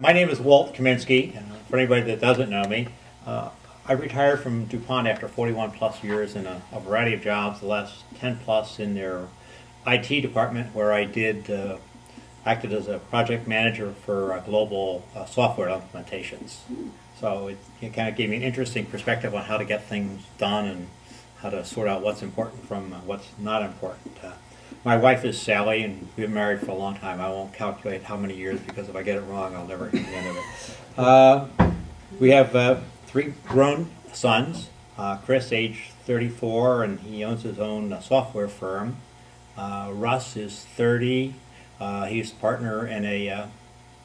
My name is Walt Kaminsky. For anybody that doesn't know me, I retired from DuPont after 41 plus years in a variety of jobs, the last 10 plus in their IT department, where I acted as a project manager for global software implementations. So it kind of gave me an interesting perspective on how to get things done and how to sort out what's important from what's not important. My wife is Sally, and we've been married for a long time. I won't calculate how many years, because if I get it wrong, I'll never get to the end of it. We have three grown sons. Chris, age 34, and he owns his own software firm. Russ is 30. He's a partner in a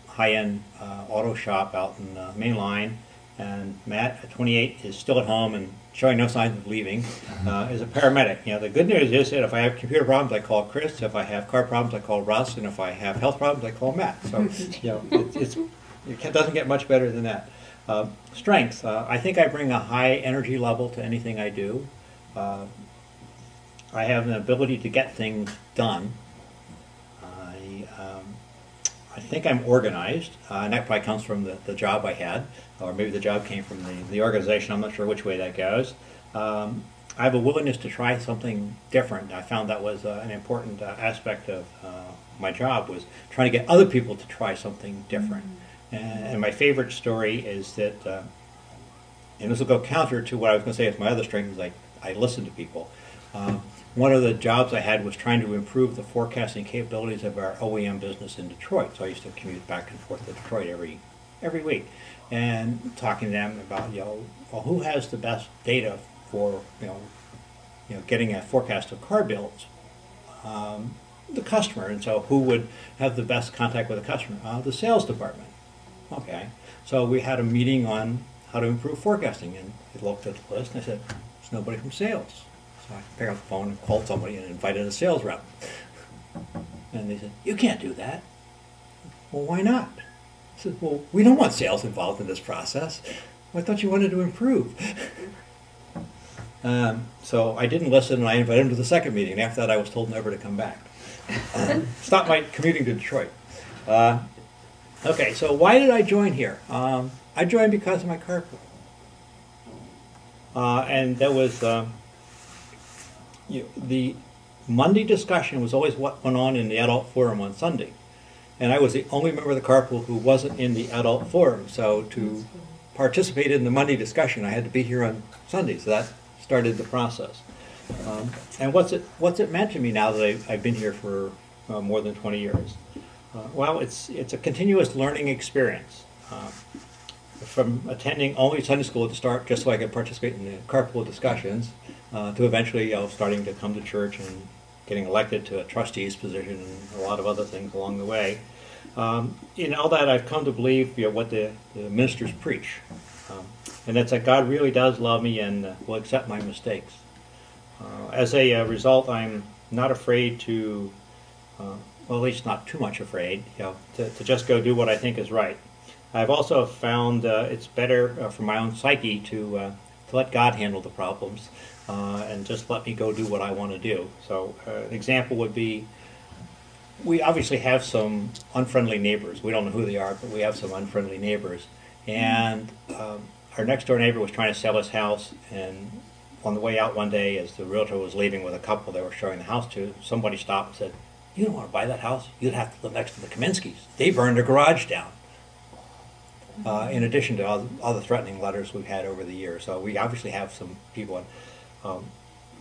high-end auto shop out in Mainline. And Matt, at 28, is still at home and showing no signs of leaving, is a paramedic. The good news is that if I have computer problems, I call Chris. If I have car problems, I call Russ. And if I have health problems, I call Matt. So, it doesn't get much better than that. Strengths. I think I bring a high energy level to anything I do. I have an ability to get things done. I think I'm organized, and that probably comes from the job I had, or maybe the job came from the organization. I'm not sure which way that goes. I have a willingness to try something different. I found that was an important aspect of my job, was trying to get other people to try something different. And my favorite story is that, and this will go counter to what I was going to say is my other strength, is I listen to people. One of the jobs I had was trying to improve the forecasting capabilities of our OEM business in Detroit. So I used to commute back and forth to Detroit every week, and talking to them about, well, who has the best data for getting a forecast of car builds? The customer. And so who would have the best contact with the customer? The sales department. Okay. So we had a meeting on how to improve forecasting, and I looked at the list and I said, there's nobody from sales. So I picked up the phone and called somebody and invited a sales rep. And they said, you can't do that. Well, why not? I said, well, we don't want sales involved in this process. Well, I thought you wanted to improve. So I didn't listen, and I invited him to the second meeting. After that, I was told never to come back. Stop my commuting to Detroit. Okay, so why did I join here? I joined because of my carpool. And that was... the Monday discussion was always what went on in the adult forum on Sunday. And I was the only member of the carpool who wasn't in the adult forum. So to participate in the Monday discussion, I had to be here on Sunday. So that started the process. And what's it meant to me now that I've been here for more than 20 years? Well, it's a continuous learning experience. From attending only Sunday school at the start, just so I could participate in the carpool discussions, to eventually starting to come to church and getting elected to a trustee's position and a lot of other things along the way. In all that, I've come to believe what the ministers preach, and that's that God really does love me and will accept my mistakes. As a result, I'm not afraid to, well, at least not too much afraid, to just go do what I think is right. I've also found it's better for my own psyche to let God handle the problems and just let me go do what I want to do. So an example would be, we obviously have some unfriendly neighbors. We don't know who they are, but we have some unfriendly neighbors. And our next door neighbor was trying to sell his house, and on the way out one day, as the realtor was leaving with a couple they were showing the house to, somebody stopped and said, you don't want to buy that house? You'd have to live next to the Kaminskys. They burned their garage down. In addition to all the threatening letters we've had over the years. So we obviously have some people.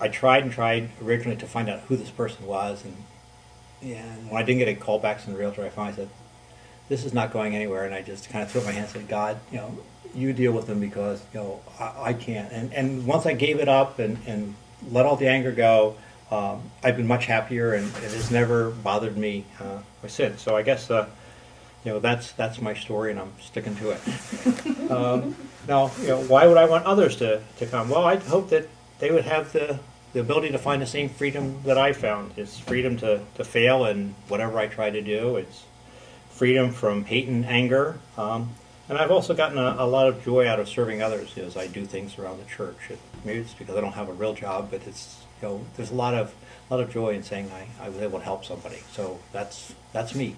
I tried originally to find out who this person was, and when I didn't get any callbacks from the realtor, I finally said, this is not going anywhere, and I just kind of threw up my hands and said, God, you deal with them, because I can't. And once I gave it up and let all the anger go, I've been much happier, and it has never bothered me since. So I guess that's my story, and I'm sticking to it. Now, why would I want others to come? Well, I'd hope that they would have the ability to find the same freedom that I found. It's freedom to fail in whatever I try to do. It's freedom from hate and anger. And I've also gotten a lot of joy out of serving others as I do things around the church. Maybe it's because I don't have a real job, but it's there's a lot of joy in saying I was able to help somebody. So that's me.